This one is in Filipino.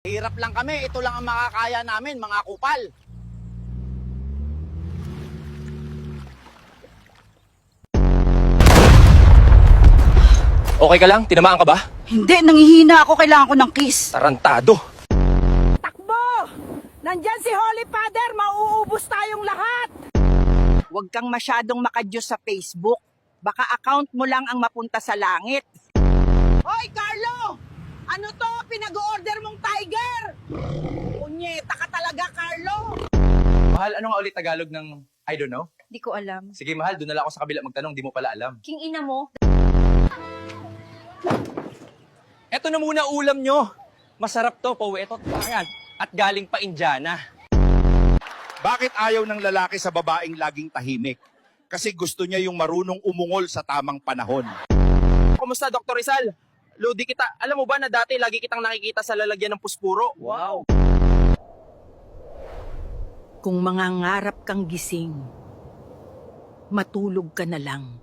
Hirap lang kami, ito lang ang makakaya namin, mga kupal. Okay ka lang? Tinamaan ka ba? Hindi, nangihina ako. Kailangan ko ng kiss. Tarantado. Takbo! Nandyan si Holy Father, mauubos tayong lahat! Huwag kang masyadong makadyos sa Facebook. Baka account mo lang ang mapunta sa langit. Hoy, Carlo! Ano to? Pinag-order mong tiger! Punyeta ka talaga, Carlo! Mahal, ano nga ulit Tagalog ng I don't know? Di ko alam. Sige, mahal, doon na lang ako sa kabila magtanong, di mo pala alam. King ina mo? Eto na muna ulam nyo. Masarap to, pauwetot, pangan. At galing pa Indiana. Bakit ayaw ng lalaki sa babaeng laging tahimik? Kasi gusto niya yung marunong umungol sa tamang panahon. Kumusta, Dr. Rizal? Lodi kita. Alam mo ba na dati lagi kitang nakikita sa lalagyan ng puspuro? Wow. Kung mangangarap kang gising, matulog ka na lang.